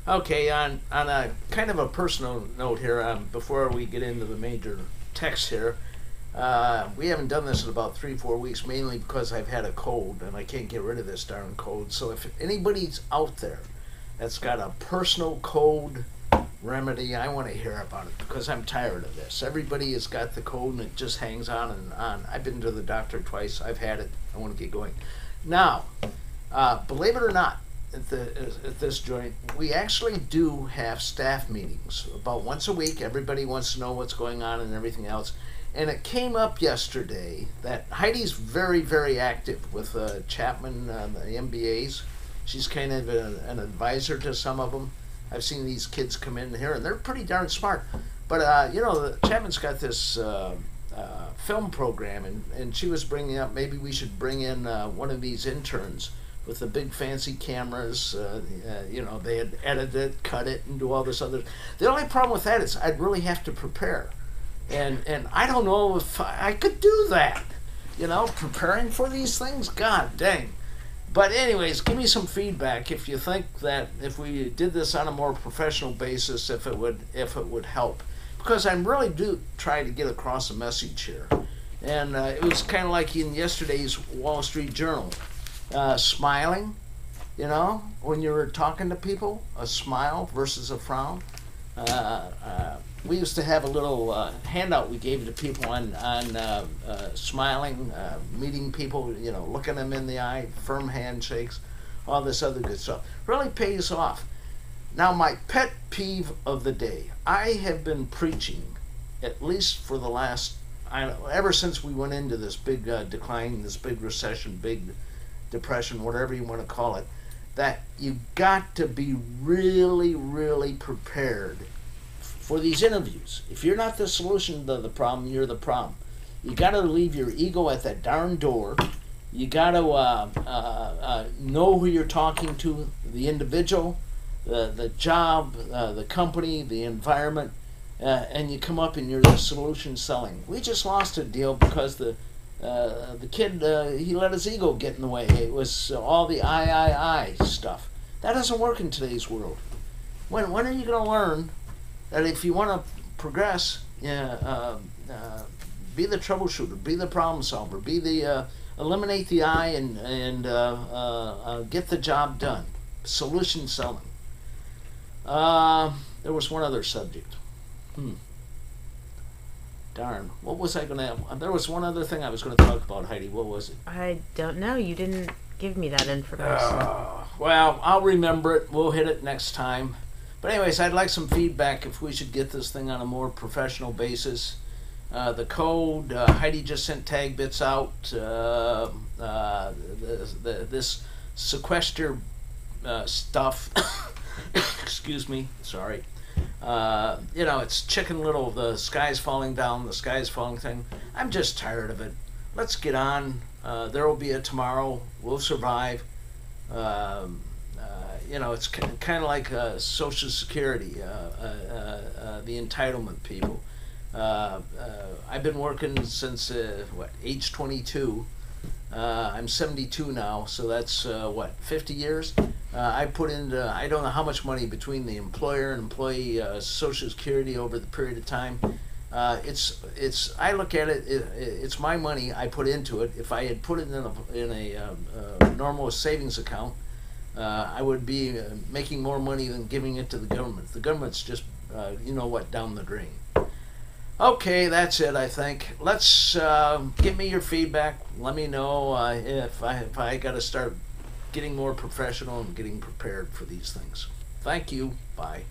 Okay, on a kind of a personal note here, before we get into the major text here, we haven't done this in about 3, 4 weeks, mainly because I've had a cold and I can't get rid of this darn cold. So if anybody's out there that's got a personal cold remedy, I want to hear about it because I'm tired of this. Everybody has got the cold and it just hangs on and on. I've been to the doctor twice. I've had it. I want to get going. Now, believe it or not, at this joint, we actually do have staff meetings about once a week. Everybody wants to know what's going on and everything else. And it came up yesterday that Heidi's very, very active with Chapman, the MBAs. She's kind of an advisor to some of them. I've seen these kids come in here, and they're pretty darn smart. But, Chapman's got this film program, and she was bringing up maybe we should bring in one of these interns with the big fancy cameras. They had edited it, cut it, and do all this other. The only problem with that is I'd really have to prepare. And I don't know if I could do that. Preparing for these things, god dang. But anyways, give me some feedback if you think that if we did this on a more professional basis, if it would help. Because I really do try to get across a message here. And it was kind of like in yesterday's Wall Street Journal. Smiling, when you're talking to people, a smile versus a frown. We used to have a little handout we gave to people on smiling, meeting people, looking them in the eye, firm handshakes, all this other good stuff. Really pays off. Now, my pet peeve of the day. I have been preaching, at least for the last, ever since we went into this big decline, this big recession, big depression, whatever you want to call it, that you got to be really, really prepared for these interviews. If you're not the solution to the problem, you're the problem. You got to leave your ego at that darn door. You got to know who you're talking to, the individual, the job, the company, the environment, and you come up and you're the solution selling. We just lost a deal because the kid, he let his ego get in the way. It was all the I stuff. That doesn't work in today's world. When are you going to learn that if you want to progress, be the troubleshooter, be the problem solver, be the eliminate the I and get the job done. Solution selling. There was one other subject. Darn, what was I going to... There was one other thing I was going to talk about, Heidi. What was it? I don't know. You didn't give me that information. Well, I'll remember it. We'll hit it next time. But anyways, I'd like some feedback if we should get this thing on a more professional basis. The code, Heidi just sent tag bits out. This sequester stuff. Excuse me. Sorry. It's Chicken Little, the sky's falling down, the sky's falling thing. I'm just tired of it. Let's get on. There will be a tomorrow. We'll survive. It's kind of like Social Security, the entitlement people. I've been working since, age 22. I'm 72 now, so that's, 50 years? I put into, I don't know how much money between the employer and employee Social Security over the period of time. I look at it, it's my money I put into it. If I had put it in a normal savings account, I would be making more money than giving it to the government. The government's just, down the drain. Okay, that's it, I think. Let's give me your feedback. Let me know if I got to start getting more professional and getting prepared for these things. Thank you. Bye.